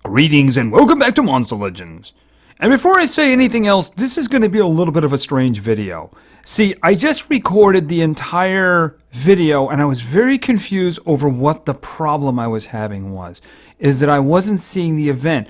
Greetings and welcome back to Monster Legends. And before I say anything else, this is going to be a little bit of a strange video. See, I just recorded the entire video and I was very confused over what the problem I was having was. Is that I wasn't seeing the event.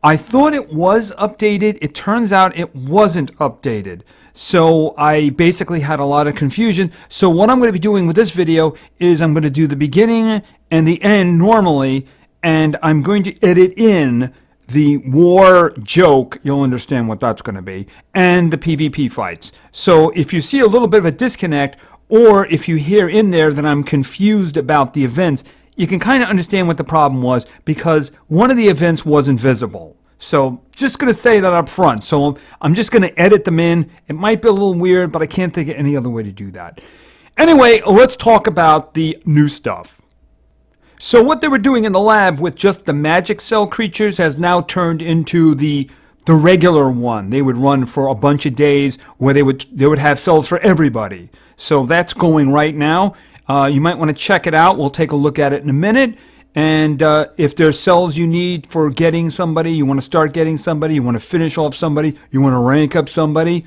I thought it was updated. It turns out it wasn't updated. So I basically had a lot of confusion. So what I'm going to be doing with this video is I'm going to do the beginning and the end normally. And I'm going to edit in the war joke, you'll understand what that's going to be, and the PvP fights. So if you see a little bit of a disconnect, or if you hear in there that I'm confused about the events, you can kind of understand what the problem was, because one of the events wasn't visible. So just going to say that up front. So I'm just going to edit them in. It might be a little weird, but I can't think of any other way to do that. Anyway, let's talk about the new stuff. So what they were doing in the lab with just the magic cell creatures has now turned into the regular one. They would run for a bunch of days where they would have cells for everybody. So that's going right now. You might want to check it out. We'll take a look at it in a minute. And if there's cells you need for getting somebody, you want to start getting somebody, you want to finish off somebody, you want to rank up somebody,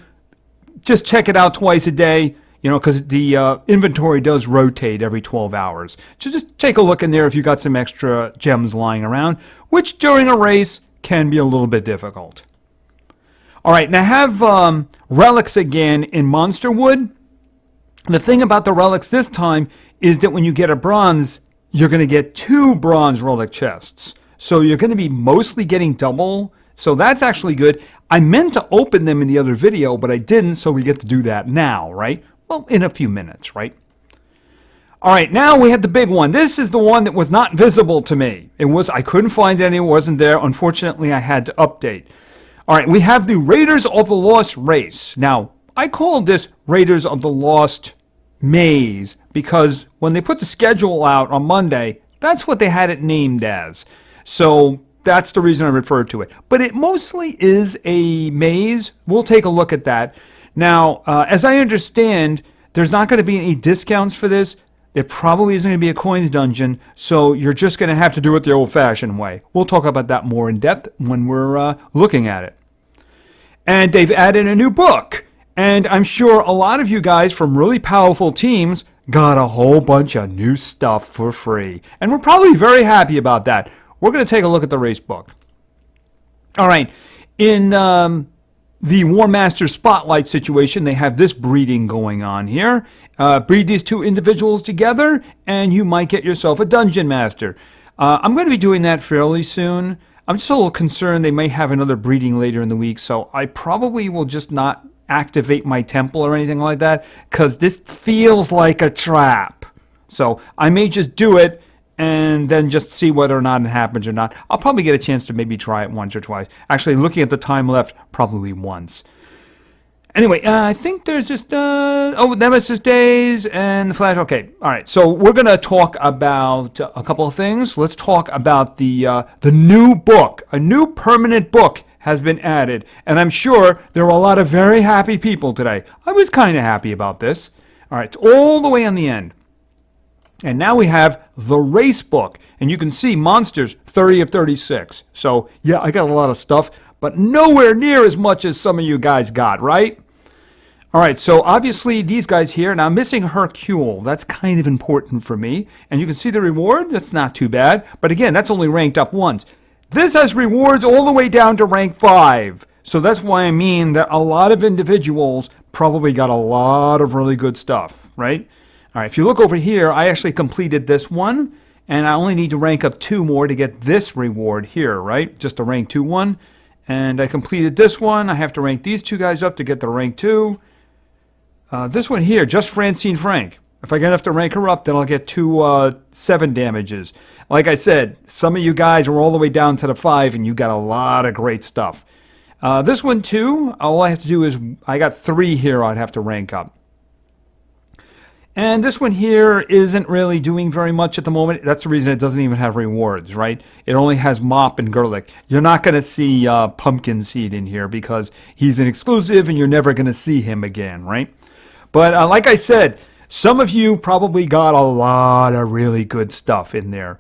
just check it out twice a day. You know, because the inventory does rotate every 12 hours. So just take a look in there if you got some extra gems lying around, which during a race can be a little bit difficult. All right, now I have relics again in Monster Wood. The thing about the relics this time is that when you get a bronze, you're going to get 2 bronze relic chests. So you're going to be mostly getting double. So that's actually good. I meant to open them in the other video, but I didn't, so we get to do that now, right? Well, in a few minutes, right? All right, now we have the big one. This is the one that was not visible to me. I couldn't find any, it wasn't there. Unfortunately, I had to update. All right, we have the Raiders of the Lost Race. Now, I called this Raiders of the Lost Maze because when they put the schedule out on Monday, that's what they had it named as. So that's the reason I referred to it. But it mostly is a maze. We'll take a look at that. Now, as I understand, there's not going to be any discounts for this. It probably isn't going to be a coins dungeon, so you're just going to have to do it the old-fashioned way. We'll talk about that more in depth when we're looking at it. And they've added a new book. And I'm sure a lot of you guys from really powerful teams got a whole bunch of new stuff for free. And we're probably very happy about that. We're going to take a look at the race book. All right. In the War Master Spotlight situation, they have this breeding going on here. Breed these 2 individuals together, and you might get yourself a Dungeon Master. I'm going to be doing that fairly soon. I'm just a little concerned they may have another breeding later in the week, so I probably will just not activate my temple or anything like that, because this feels like a trap. So I may just do it, and then just see whether or not it happens or not. I'll probably get a chance to maybe try it once or twice. Actually, looking at the time left, probably once. Anyway, I think there's just, Nemesis Days and the Flash. Okay, all right. So we're going to talk about a couple of things. Let's talk about the new book. A new permanent book has been added. And I'm sure there were a lot of very happy people today. I was kind of happy about this. All right, it's all the way on the end. And now we have the race book. And you can see monsters, 30 of 36. So, yeah, I got a lot of stuff, but nowhere near as much as some of you guys got, right? All right, so obviously these guys here. Now, I'm missing Hercule. That's kind of important for me. And you can see the reward. That's not too bad. But again, that's only ranked up once. This has rewards all the way down to rank 5. So that's why I mean that a lot of individuals probably got a lot of really good stuff, right? All right, if you look over here, I actually completed this one, and I only need to rank up 2 more to get this reward here, right? Just a rank 2 one. And I completed this one. I have to rank these 2 guys up to get the rank 2. This one here, just Francine Frank. If I get enough to rank her up, then I'll get 2 7 damages. Like I said, some of you guys are all the way down to the 5, and you got a lot of great stuff. This one, too, all I have to do is, I got 3 here I'd have to rank up. And this one here isn't really doing very much at the moment. That's the reason it doesn't even have rewards, right? It only has Mop and Gerlich. You're not going to see Pumpkin Seed in here because he's an exclusive and you're never going to see him again, right? But like I said, some of you probably got a lot of really good stuff in there.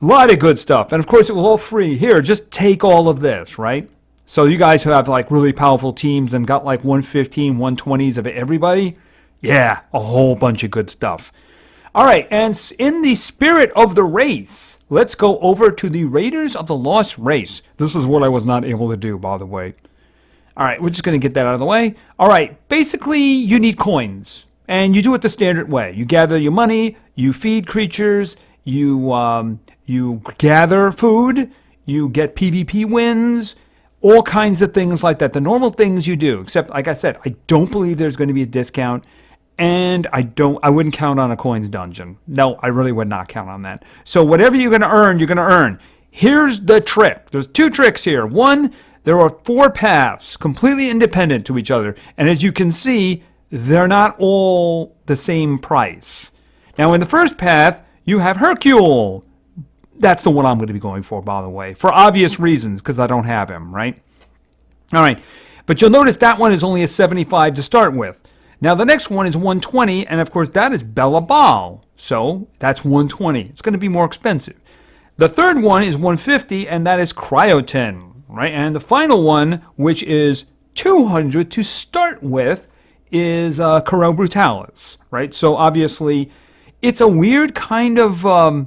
A lot of good stuff. And of course, it was all free. Here, just take all of this, right? So you guys who have like really powerful teams and got like 115, 120s of everybody, yeah, a whole bunch of good stuff. All right, and in the spirit of the race, let's go over to the Raiders of the Lost Race. This is what I was not able to do, by the way. All right, we're just going to get that out of the way. All right, basically, you need coins, and you do it the standard way. You gather your money, you feed creatures, you gather food, you get PvP wins, all kinds of things like that. The normal things you do, except, like I said, I don't believe there's going to be a discount. And I wouldn't count on a coins dungeon. No, I really would not count on that. So whatever you're going to earn, you're going to earn. Here's the trick. There's two tricks here. One, there are 4 paths, completely independent to each other. And as you can see, they're not all the same price. Now, in the first path, you have Hercule. That's the one I'm going to be going for, by the way, for obvious reasons, because I don't have him, right? All right. But you'll notice that one is only a 75 to start with. Now, the next one is 120, and of course, that is Bella Ball. So, that's 120. It's going to be more expensive. The third one is 150, and that is Cryotin, right? And the final one, which is 200 to start with, is Coro Brutalis, right? So, obviously, it's a weird kind of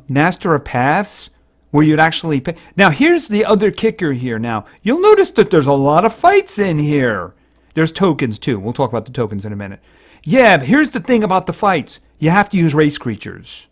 Master of Paths where you'd actually pay. Now, here's the other kicker here. Now, you'll notice that there's a lot of fights in here. There's tokens, too. We'll talk about the tokens in a minute. Yeah, but here's the thing about the fights. You have to use race creatures.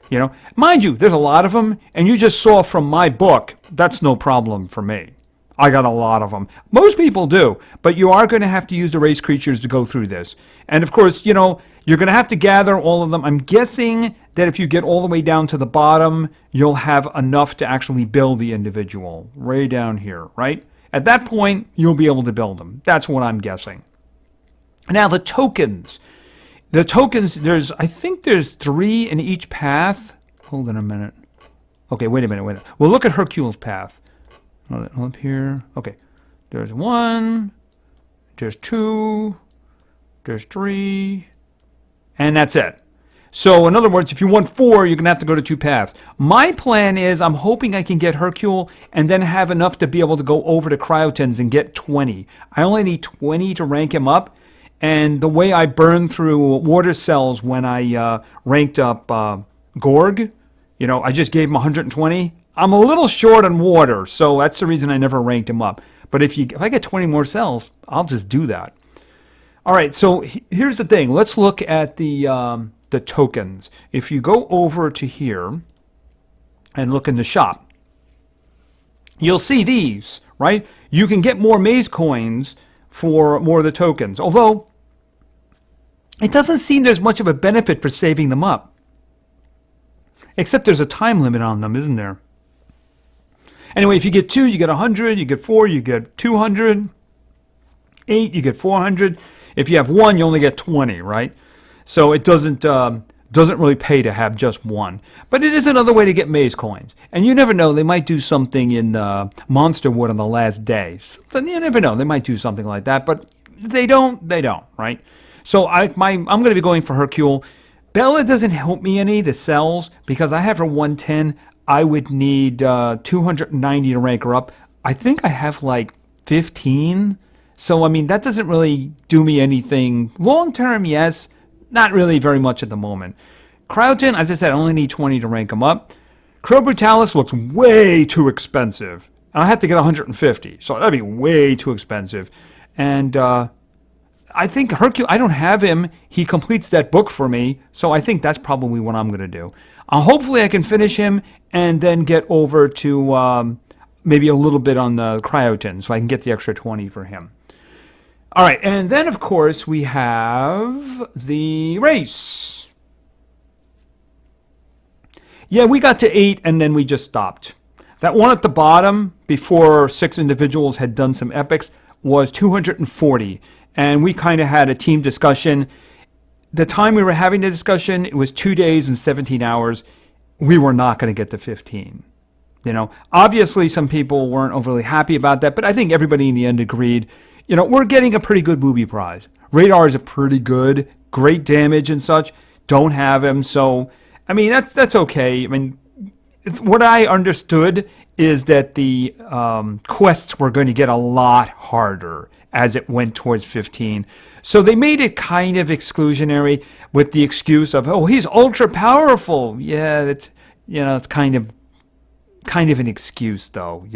You know, mind you, there's a lot of them, and you just saw from my book, that's no problem for me. I got a lot of them. Most people do, but you are going to have to use the race creatures to go through this. And, of course, you know, you're going to have to gather all of them. I'm guessing that if you get all the way down to the bottom, you'll have enough to actually build the individual. Way down here, right? At that point, you'll be able to build them. That's what I'm guessing. Now, the tokens. The tokens, I think there's 3 in each path. Hold on a minute. Okay, wait a minute. We'll look at Hercule's path. Up here. Okay. There's 1. There's 2. There's 3. And that's it. So, in other words, if you want 4, you're going to have to go to 2 paths. My plan is I'm hoping I can get Hercule and then have enough to be able to go over to Cryotins and get 20. I only need 20 to rank him up. And the way I burned through water cells when I ranked up Gorg, you know, I just gave him 120. I'm a little short on water, so that's the reason I never ranked him up. But if I get 20 more cells, I'll just do that. All right, so here's the thing. Let's look at the tokens. If you go over to here and look in the shop, you'll see these, right? You can get more maze coins for more of the tokens, although it doesn't seem there's much of a benefit for saving them up. Except there's a time limit on them, isn't there? Anyway, if you get 2, you get 100. You get 4, you get 200. 8, you get 400. If you have 1, you only get 20, right? So it doesn't really pay to have just 1. But it is another way to get maze coins. And you never know, they might do something in Monster Wood on the last day. You never know, they might do something like that. But if they don't, right? So I'm going to be going for Hercule. Bella doesn't help me any, the cells, because I have her 110. I would need 290 to rank her up. I think I have like 15. So, I mean, that doesn't really do me anything. Long term, yes. Not really very much at the moment. Cryotin, as I said, I only need 20 to rank him up. Coro Brutalis looks way too expensive. I have to get 150, so that'd be way too expensive. And I think Hercule, I don't have him. He completes that book for me, so I think that's probably what I'm going to do. Hopefully I can finish him and then get over to maybe a little bit on the Cryotin, so I can get the extra 20 for him. All right, and then, of course, we have the race. Yeah, we got to 8, and then we just stopped. That one at the bottom, before 6 individuals had done some epics, was 240. And we kind of had a team discussion. The time we were having the discussion, it was 2 days and 17 hours. We were not going to get to 15. You know, obviously some people weren't overly happy about that, but I think everybody in the end agreed. You know, we're getting a pretty good booby prize. Radar is a pretty good, great damage and such. Don't have him, so I mean that's okay. I mean, what I understood is that the quests were going to get a lot harder as it went towards 15. So they made it kind of exclusionary with the excuse of, oh, he's ultra powerful. Yeah, it's kind of an excuse, though.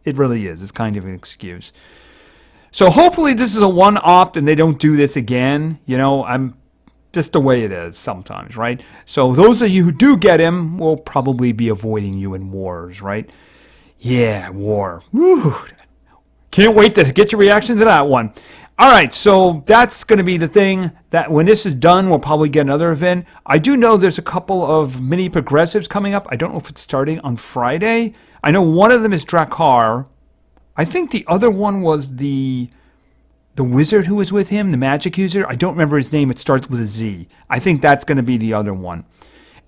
It really is. It's kind of an excuse. So hopefully this is a one-opt and they don't do this again. I'm just the way it is sometimes, right? So those of you who do get him will probably be avoiding you in wars, right? Yeah, war. Woo. Can't wait to get your reaction to that one. All right, so that's going to be the thing. That when this is done, we'll probably get another event. I do know there's a couple of mini progressives coming up. I don't know if it's starting on Friday. I know one of them is Drakkar. I think the other one was the wizard who was with him, the magic user. I don't remember his name. It starts with a Z. I think that's going to be the other one.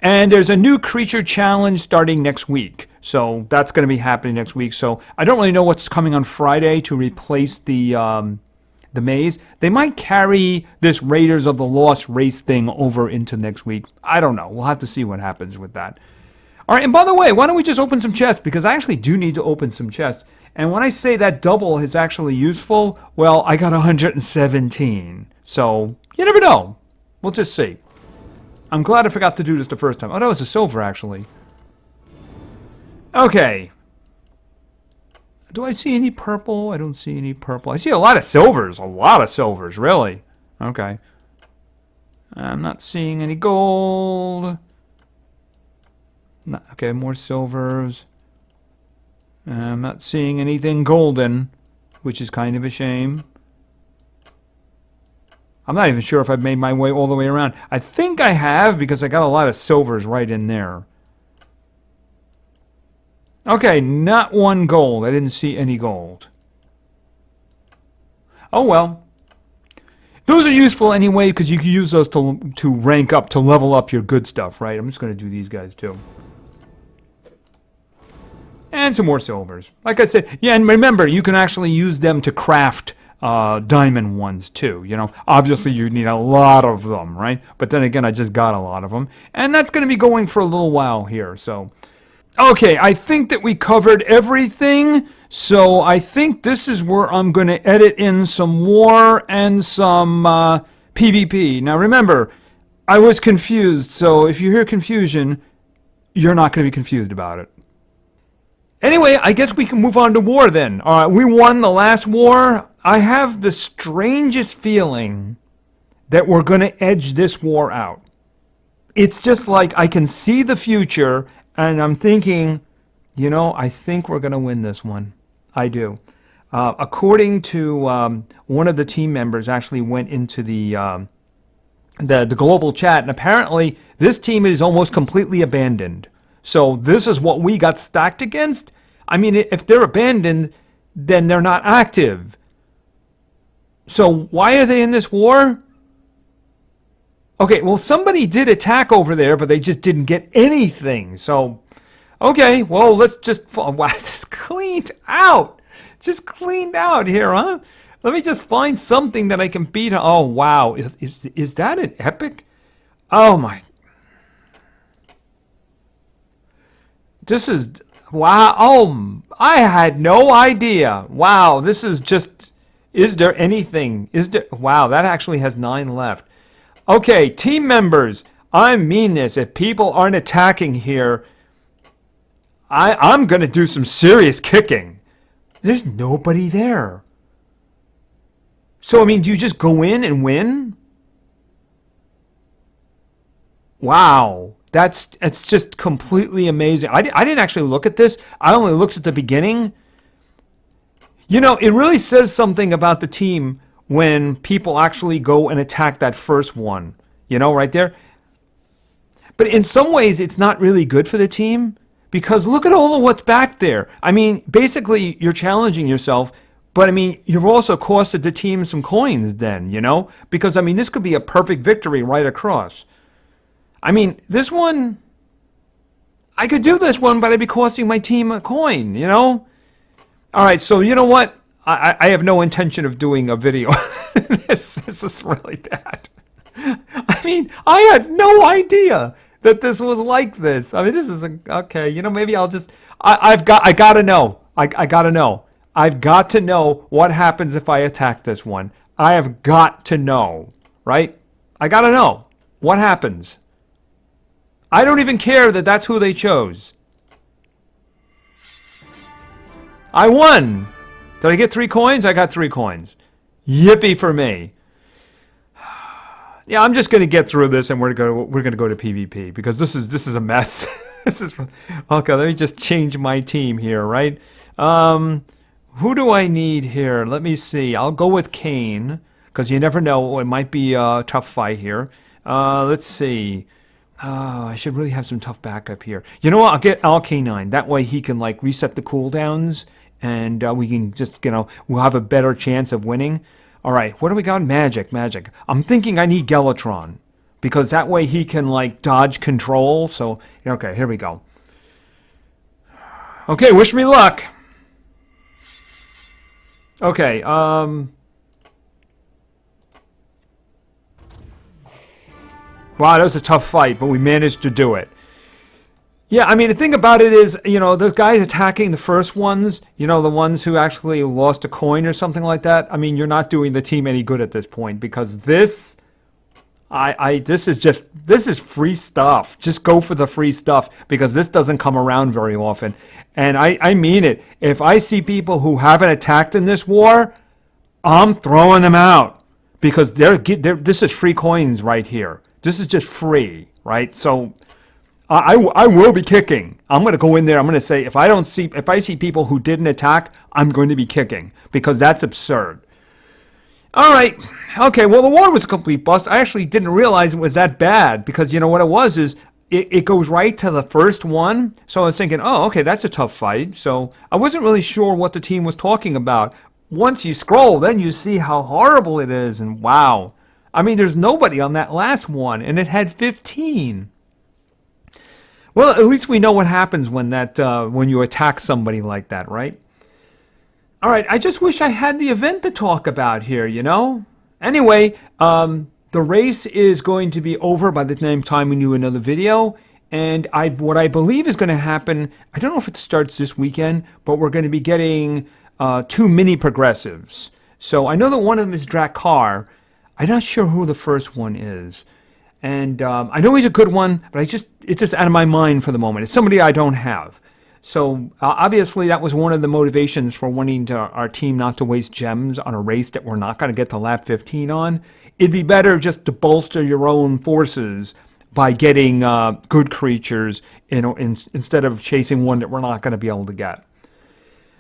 And there's a new creature challenge starting next week. So that's going to be happening next week. So I don't really know what's coming on Friday to replace the maze. They might carry this Raiders of the Lost race thing over into next week. I don't know. We'll have to see what happens with that. All right, and by the way, why don't we just open some chests? Because I actually do need to open some chests. And when I say that double is actually useful, well, I got 117. So, you never know. We'll just see. I'm glad I forgot to do this the first time. Oh, that was a silver, actually. Okay. Do I see any purple? I don't see any purple. I see a lot of silvers. A lot of silvers, really. Okay. I'm not seeing any gold. Okay, more silvers. I'm not seeing anything golden, which is kind of a shame. I'm not even sure if I've made my way all the way around. I think I have because I got a lot of silvers right in there. Okay, not one gold. I didn't see any gold. Oh well. Those are useful anyway because you can use those to rank up, to level up your good stuff, right? I'm just going to do these guys too. And some more silvers. Like I said, yeah, and remember, you can actually use them to craft diamond ones too. Obviously you need a lot of them, right? But then again, I just got a lot of them. And that's going to be going for a little while here, so. Okay, I think that we covered everything. So I think this is where I'm going to edit in some war and some PvP. Now remember, I was confused. So if you hear confusion, you're not going to be confused about it. Anyway, I guess we can move on to war then. All right, we won the last war. I have the strangest feeling that we're going to edge this war out. It's just like I can see the future, and I'm thinking, I think we're going to win this one. I do. According to one of the team members, actually went into the global chat, and apparently this team is almost completely abandoned. So this is what we got stacked against. I mean, if they're abandoned, then they're not active. So why are they in this war? Okay, well, somebody did attack over there, but they just didn't get anything. So, okay, well, let's just... Wow, just cleaned out. Just cleaned out here, huh? Let me just find something that I can beat. Oh, wow. Is that an epic? Oh, my... This is, wow, oh, I had no idea. Wow, this is just, is there anything? Wow, that actually has 9 left. Okay, team members, I mean this. If people aren't attacking here, I'm going to do some serious kicking. There's nobody there. So, I mean, do you just go in and win? Wow. It's just completely amazing. I didn't actually look at this. I only looked at the beginning. It really says something about the team when people actually go and attack that first one. Right there. But in some ways, it's not really good for the team because look at all of what's back there. I mean, basically, you're challenging yourself. But, I mean, you've also costed the team some coins then, Because, I mean, this could be a perfect victory right across. I mean, this one, I could do this one, but I'd be costing my team a coin, All right, so you know what? I have no intention of doing a video. This is really bad. I mean, I had no idea that this was like this. I mean, this is okay. You know, maybe I'll just. I gotta know. I gotta know. I've got to know what happens if I attack this one. I have got to know, right? I gotta know what happens. I don't even care that that's who they chose. I won. Did I get 3 coins? I got 3 coins. Yippee for me. Yeah, I'm just gonna get through this, and we're gonna go to PvP because this is a mess. This is okay. Let me just change my team here, right? Who do I need here? Let me see. I'll go with Kane because you never know. It might be a tough fight here. Let's see. I should really have some tough backup here. You know what? I'll get Al-K9. That way he can like reset the cooldowns, and we can just we'll have a better chance of winning. All right, what do we got? Magic. I'm thinking I need Gelatron because that way he can like dodge control. So, okay, here we go. Okay, wish me luck. Okay, wow, that was a tough fight, but we managed to do it. Yeah, I mean, the thing about it is, those guys attacking the first ones, the ones who actually lost a coin or something like that, I mean, you're not doing the team any good at this point because this is free stuff. Just go for the free stuff because this doesn't come around very often. And I mean it. If I see people who haven't attacked in this war, I'm throwing them out because this is free coins right here. This is just free, right? So I will be kicking. I'm going to go in there. I'm going to say if I see people who didn't attack, I'm going to be kicking because that's absurd. All right. Okay. Well, the war was a complete bust. I actually didn't realize it was that bad because what it was is it goes right to the first one. So I was thinking, oh, okay, that's a tough fight. So I wasn't really sure what the team was talking about. Once you scroll, then you see how horrible it is, and wow. I mean, there's nobody on that last one, and it had 15. Well, at least we know what happens when you attack somebody like that, right? All right, I just wish I had the event to talk about here, Anyway, the race is going to be over by the time we do another video, and what I believe is going to happen, I don't know if it starts this weekend, but we're going to be getting 2 mini progressives. So I know that one of them is Drakkar. I'm not sure who the first one is. And I know he's a good one, but it's just out of my mind for the moment. It's somebody I don't have. So obviously that was one of the motivations for wanting our team not to waste gems on a race that we're not going to get to lap 15 on. It'd be better just to bolster your own forces by getting good creatures, instead of chasing one that we're not going to be able to get.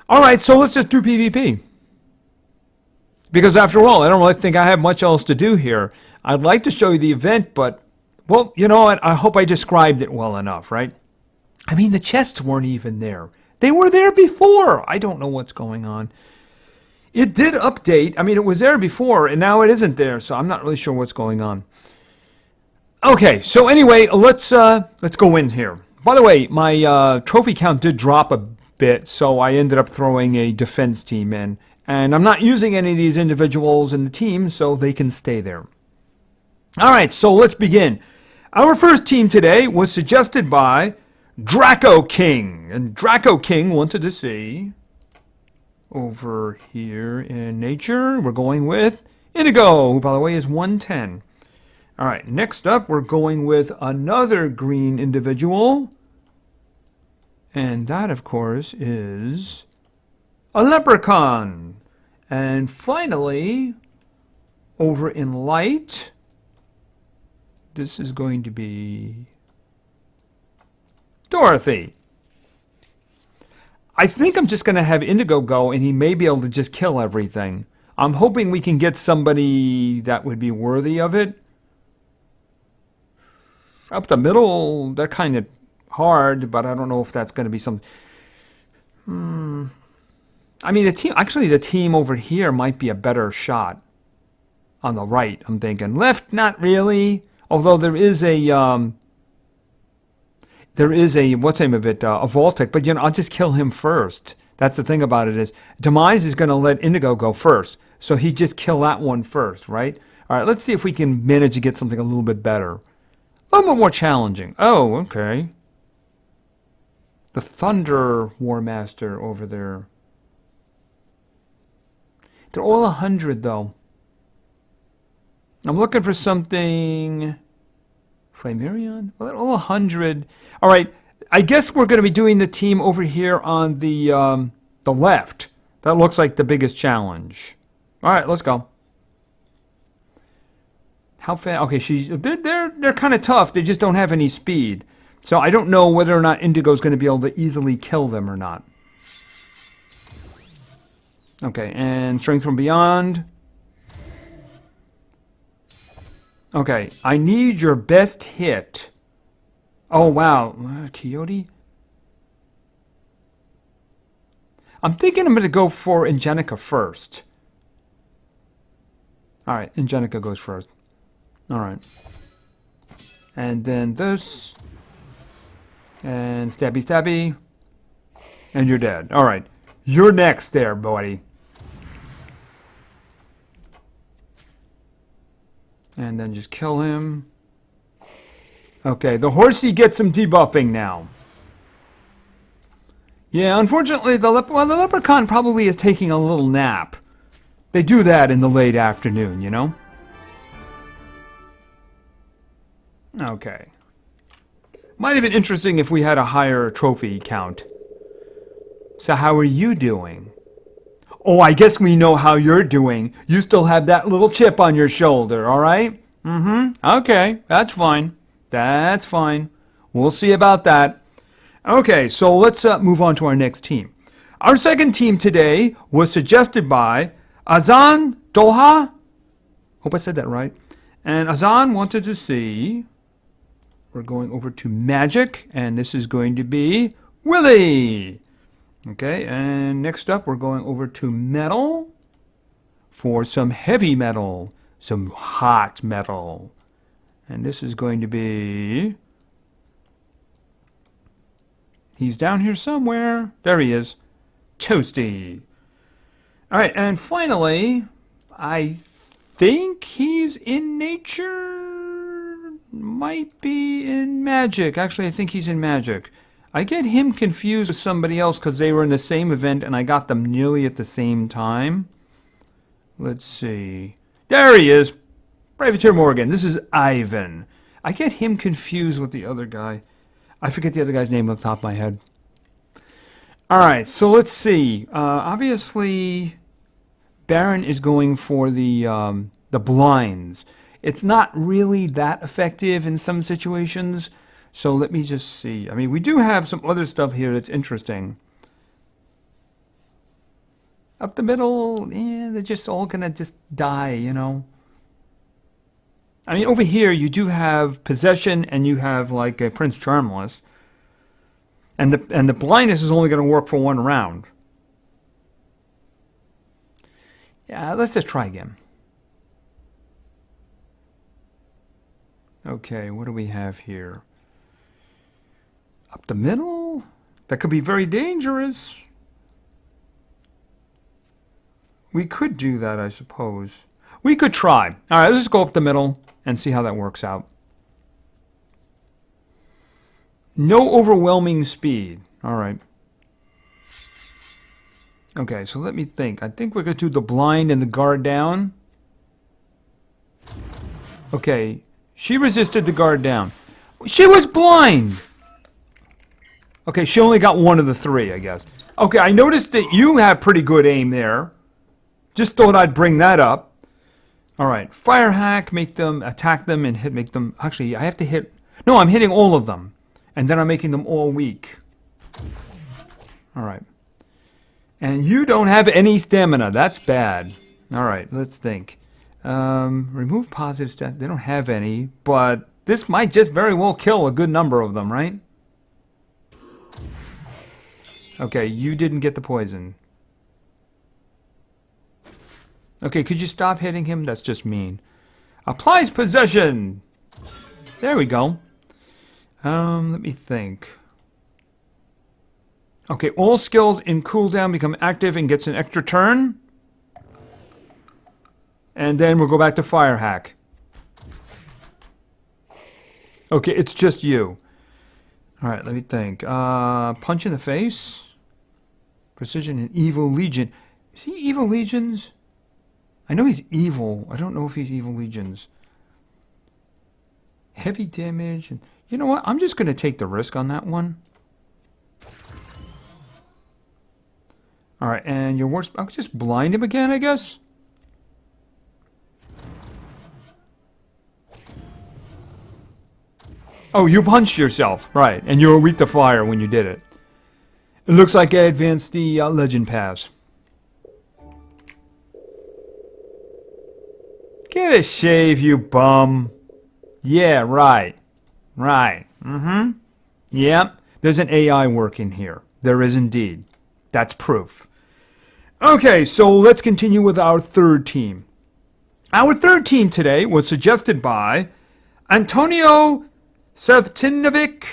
All right, so let's just do PvP. Because after all, I don't really think I have much else to do here. I'd like to show you the event, but, well, you know what? I hope I described it well enough, right? I mean, the chests weren't even there. They were there before. I don't know what's going on. It did update. I mean, it was there before, and now it isn't there, so I'm not really sure what's going on. Okay, so anyway, let's go in here. By the way, my trophy count did drop a bit, so I ended up throwing a defense team in. And I'm not using any of these individuals in the team, so they can stay there. All right, so let's begin. Our first team today was suggested by Draco King. And Draco King wanted to see, over here in nature, we're going with Indigo, who, by the way, is 110. All right, next up, we're going with another green individual. And that, of course, is a leprechaun. And finally, over in light, this is going to be Dorothy. I think I'm just going to have Indigo go, and he may be able to just kill everything. I'm hoping we can get somebody that would be worthy of it. Up the middle, they're kind of hard, but I don't know if that's going to be some... I mean, the team over here might be a better shot. On the right, I'm thinking. Left, not really. Although there is a, what's the name of it, a Voltic, but I'll just kill him first. That's the thing about it is, Demise is going to let Indigo go first. So he just kill that one first, right? All right, let's see if we can manage to get something a little bit better. A little bit more challenging. Oh, okay. The Thunder War Master over there. They're all 100 though. I'm looking for something. Flamarion? Well, they're all 100. All right. I guess we're going to be doing the team over here on the left. That looks like the biggest challenge. All right, let's go. How fast? Okay, they're kind of tough. They just don't have any speed. So I don't know whether or not Indigo's going to be able to easily kill them or not. Okay, and Strength from Beyond. Okay, I need your best hit. Oh, wow. Coyote? I'm thinking I'm going to go for Ingenica first. All right, Ingenica goes first. All right. And then this. And stabby stabby. And you're dead. All right. You're next there, buddy. And then just kill him. Okay, the horsey gets some debuffing now. Yeah, unfortunately, the leprechaun probably is taking a little nap. They do that in the late afternoon, you know? Okay. Might have been interesting if we had a higher trophy count. So how are you doing? Oh, I guess we know how you're doing. You still have that little chip on your shoulder, all right? Mm-hmm. Okay, that's fine. That's fine. We'll see about that. Okay, so let's move on to our next team. Our second team today was suggested by Azan Dolha. Hope I said that right. And Azan wanted to see... We're going over to Magic, and this is going to be Willie. Okay, and next up we're going over to Metal for some heavy metal, some hot metal. And this is going to be... He's down here somewhere. There he is. Toasty. All right, and finally, I think he's in Nature. Might be in Magic. Actually, I think he's in Magic. I get him confused with somebody else because they were in the same event and I got them nearly at the same time. Let's see. There he is. Privateer Morgan. This is Ivan. I get him confused with the other guy. I forget the other guy's name on the top of my head. Alright, so let's see. Obviously, Baron is going for the blinds. It's not really that effective in some situations. So let me just see. I mean, we do have some other stuff here that's interesting. Up the middle, yeah, they're just all gonna just die, you know. I mean, over here you do have Possession and you have like a Prince Charmless. And the blindness is only gonna work for one round. Yeah, let's just try again. Okay, what do we have here? Up the middle? That could be very dangerous. We could do that, I suppose. We could try. All right, let's just go up the middle and see how that works out. No overwhelming speed. All right. Okay, so let me think. I think we're going to do the blind and the guard down. Okay. She resisted the guard down. She was blind! Okay, she only got one of the three, I guess. Okay, I noticed that you have pretty good aim there. Just thought I'd bring that up. Alright, Fire Hack, make them, attack them, and make them... Actually, I have to hit... No, I'm hitting all of them. And then I'm making them all weak. Alright. And you don't have any stamina. That's bad. Alright, let's think. Remove positive stats. They don't have any, but this might just very well kill a good number of them, right? Okay, you didn't get the poison. Okay, could you stop hitting him? That's just mean. Applies Possession! There we go. Let me think. Okay, all skills in cooldown become active and gets an extra turn. And then we'll go back to Fire Hack. Okay, it's just you. All right, let me think. Punch in the face. Precision and Evil Legion. Is he Evil Legions? I know he's evil. I don't know if he's Evil Legions. Heavy damage. And you know what? I'm just going to take the risk on that one. All right, and your worst... I'll just blind him again, I guess. Oh, you punched yourself. Right, and you were weak to fire when you did it. It looks like I advanced the Legend Pass. Get a shave, you bum. Yeah, right. Right. Mm-hmm. Yep. There's an AI working here. There is indeed. That's proof. Okay, so let's continue with our third team. Our third team today was suggested by Antonio Savtinovic.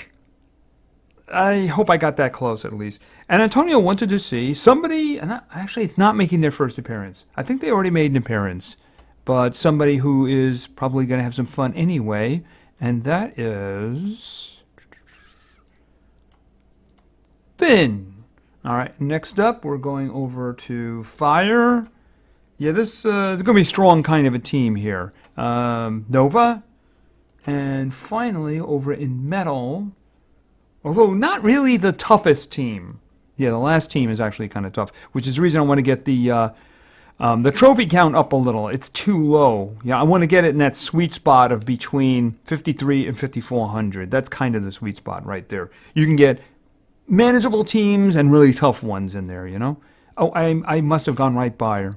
I hope I got that close at least. And Antonio wanted to see somebody, and actually it's not making their first appearance. I think they already made an appearance. But somebody who is probably going to have some fun anyway. And that is Finn. All right, next up we're going over to Fire. Yeah, this is going to be a strong kind of a team here. Nova. And finally, over in Metal, although not really the toughest team. Yeah, the last team is actually kind of tough, which is the reason I want to get the trophy count up a little. It's too low. Yeah, I want to get it in that sweet spot of between 53 and 5,400. That's kind of the sweet spot right there. You can get manageable teams and really tough ones in there, you know? Oh, I must have gone right by her.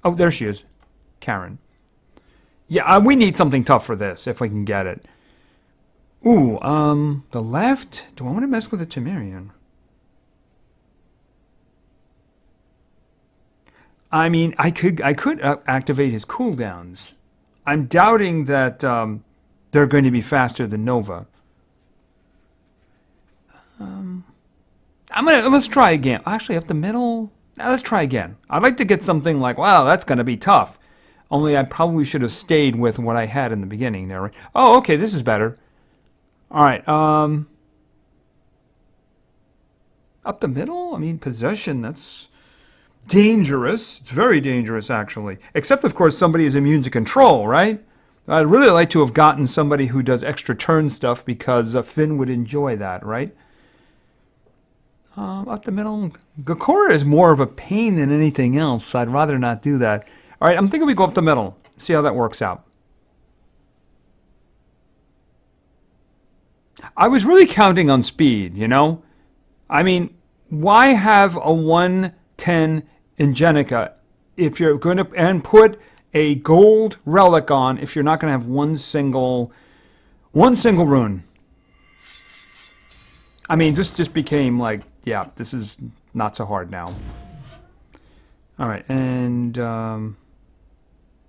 Oh, there she is. Karen. Yeah, we need something tough for this, if we can get it. Ooh, the left? Do I want to mess with a Temerian? I mean, I could activate his cooldowns. I'm doubting that they're going to be faster than Nova. Let's try again. Actually, up the middle. Now let's try again. I'd like to get something like, wow, that's going to be tough. Only I probably should have stayed with what I had in the beginning there. Right? Oh, okay, this is better. All right. Up the middle. I mean, possession. That's dangerous. It's very dangerous, actually. Except, of course, somebody is immune to control, right? I'd really like to have gotten somebody who does extra turn stuff because Finn would enjoy that, right? Up the middle. Gakora is more of a pain than anything else, so I'd rather not do that. All right, I'm thinking we go up the middle. See how that works out. I was really counting on speed, you know? I mean, why have a 110 in Jenica if you're going to and put a gold relic on if you're not going to have one single rune? I mean, this just became like, yeah, this is not so hard now. All right, and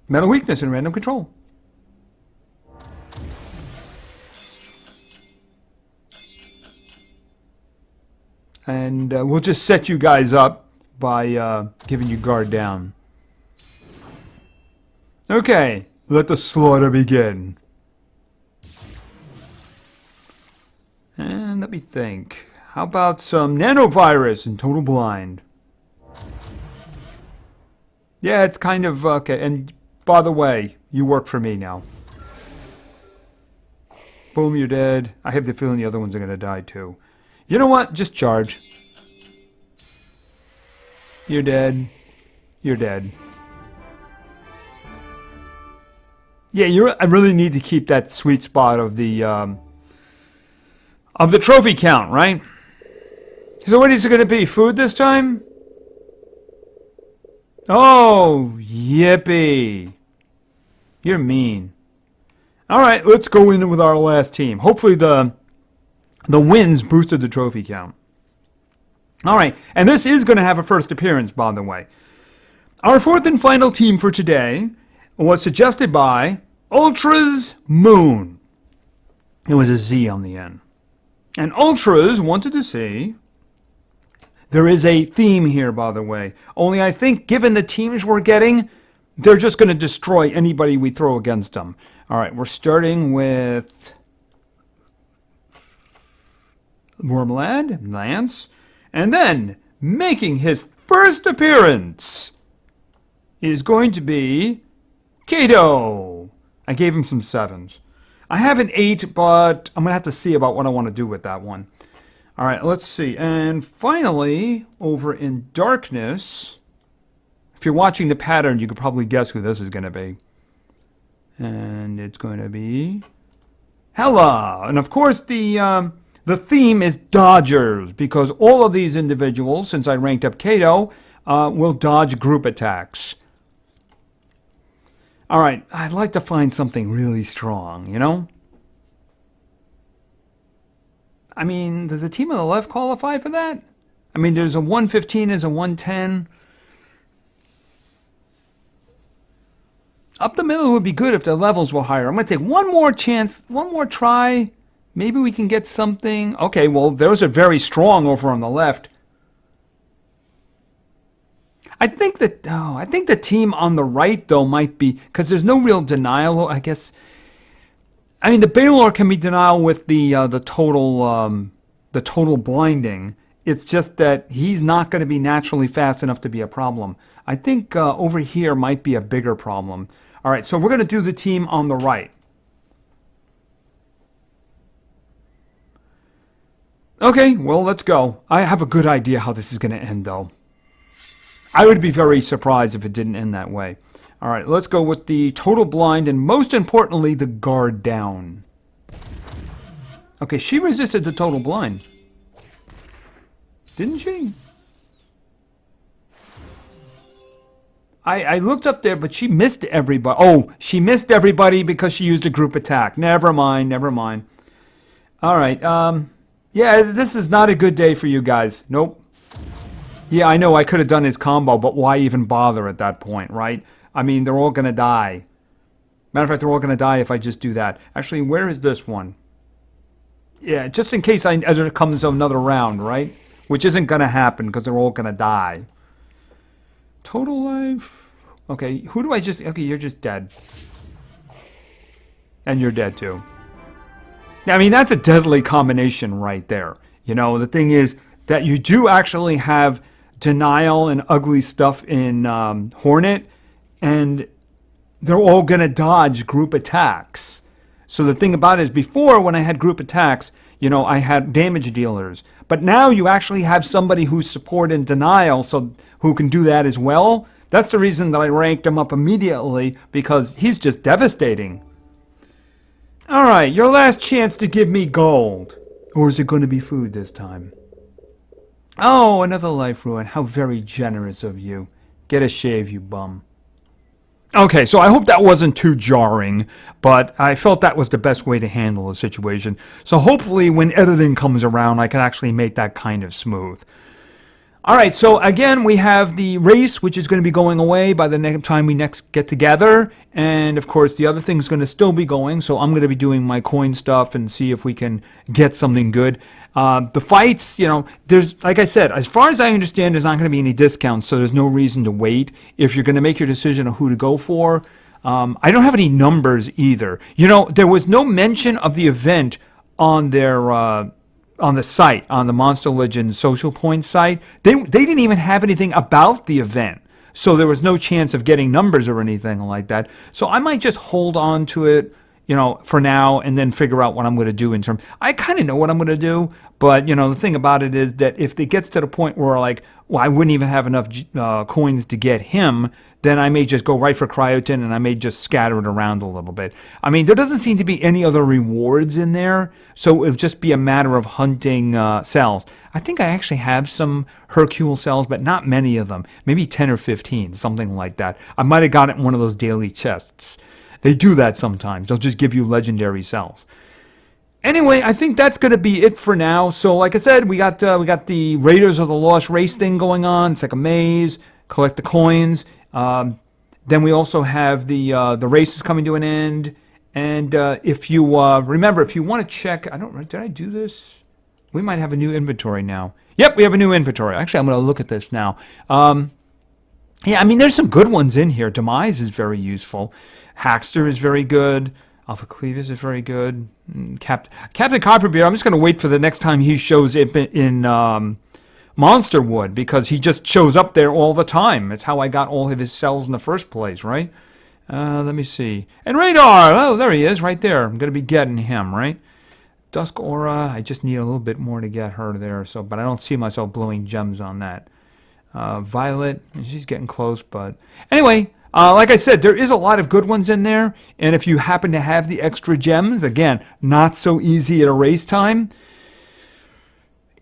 metal weakness and random control. And we'll just set you guys up by giving you guard down. Okay, let the slaughter begin. And let me think. How about some nanovirus and total blind? Yeah, it's kind of okay. And by the way, you work for me now. Boom, you're dead. I have the feeling the other ones are going to die too. You know what? Just charge. You're dead. You're dead. Yeah, I really need to keep that sweet spot of the trophy count, right? So what is it going to be? Food this time? Oh, yippee. You're mean. All right, let's go in with our last team. Hopefully the wins boosted the trophy count. All right, and this is going to have a first appearance, by the way. Our fourth and final team for today was suggested by Ultra's Moon. It was a Z on the end. And Ultras wanted to see... There is a theme here, by the way. Only I think, given the teams we're getting, they're just going to destroy anybody we throw against them. All right, we're starting with Wormlad, Lance, and then making his first appearance is going to be Kato. I gave him some 7s. I have an 8, but I'm going to have to see about what I want to do with that one. All right, let's see. And finally, over in Darkness, if you're watching the pattern, you could probably guess who this is going to be. And it's going to be Hella. And of course, the theme is Dodgers, because all of these individuals, since I ranked up Kato, will dodge group attacks. All right, I'd like to find something really strong, you know? I mean, does the team on the left qualify for that? I mean, there's a 115, there's a 110. Up the middle would be good if the levels were higher. I'm going to take one more chance, one more try. Maybe we can get something. Okay, well, those are very strong over on the left. I think the team on the right, though, might be, because there's no real denial, I guess. I mean, the Baylor can be denial with the total blinding. It's just that he's not going to be naturally fast enough to be a problem. I think over here might be a bigger problem. All right, so we're going to do the team on the right. Okay, well, let's go. I have a good idea how this is going to end, though. I would be very surprised if it didn't end that way. All right, let's go with the total blind and, most importantly, the guard down. Okay, she resisted the total blind. Didn't she? I looked up there, but she missed everybody. Oh, she missed everybody because she used a group attack. Never mind, never mind. All right, yeah, this is not a good day for you guys. Nope. Yeah, I know I could have done his combo, but why even bother at that point, right? I mean, they're all going to die. Matter of fact, they're all going to die if I just do that. Actually, where is this one? Yeah, just in case there comes another round, right? Which isn't going to happen because they're all going to die. Total life. Okay, who do I just... Okay, you're just dead. And you're dead, too. Yeah, I mean, that's a deadly combination right there. You know, the thing is that you do actually have denial and ugly stuff in Hornet, and they're all going to dodge group attacks. So the thing about it is, before, when I had group attacks, you know, I had damage dealers. But now you actually have somebody who's support and denial, so who can do that as well. That's the reason that I ranked him up immediately, because he's just devastating. All right, your last chance to give me gold. Or is it going to be food this time? Oh, another life ruin. How very generous of you. Get a shave, you bum. Okay, so I hope that wasn't too jarring, but I felt that was the best way to handle the situation. So hopefully when editing comes around, I can actually make that kind of smooth. All right, so again, we have the race, which is going to be going away by the next time we next get together. And, of course, the other thing is going to still be going, so I'm going to be doing my coin stuff and see if we can get something good. The fights, you know, there's, like I said, as far as I understand, there's not going to be any discounts, so there's no reason to wait. If you're going to make your decision of who to go for, I don't have any numbers either. You know, there was no mention of the event on their... on the site, on the Monster Legends Social Point site. They didn't even have anything about the event. So there was no chance of getting numbers or anything like that. So I might just hold on to it, you know, for now, and then figure out what I'm going to do in terms. I kind of know what I'm going to do, but, you know, the thing about it is that if it gets to the point where, like, well, I wouldn't even have enough coins to get him, then I may just go right for Cryotin, and I may just scatter it around a little bit. I mean, there doesn't seem to be any other rewards in there, so it would just be a matter of hunting cells. I think I actually have some Hercule cells, but not many of them. Maybe 10 or 15, something like that. I might have got it in one of those daily chests. They do that sometimes. They'll just give you legendary cells. Anyway, I think that's going to be it for now. So, like I said, we got the Raiders of the Lost Race thing going on. It's like a maze. Collect the coins. Then we also have the race is coming to an end. And if you remember, if you want to check, did I do this? We might have a new inventory now. Yep, we have a new inventory. Actually, I'm going to look at this now. Yeah, I mean, there's some good ones in here. Demise is very useful. Hackster is very good. Alpha Cleavis is very good. Captain Copperbeard, I'm just going to wait for the next time he shows up in Monsterwood, because he just shows up there all the time. It's how I got all of his cells in the first place, right? Let me see. And Radar! Oh, there he is, right there. I'm going to be getting him, right? Dusk Aura, I just need a little bit more to get her there, but I don't see myself blowing gems on that. Violet, she's getting close, but... Anyway, like I said, there is a lot of good ones in there, and if you happen to have the extra gems, again, not so easy at a race time,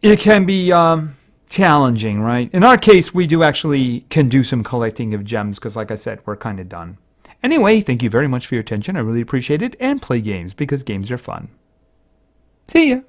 it can be challenging, right? In our case, we can do some collecting of gems, because like I said, we're kind of done. Anyway, thank you very much for your attention. I really appreciate it, and play games, because games are fun. See ya!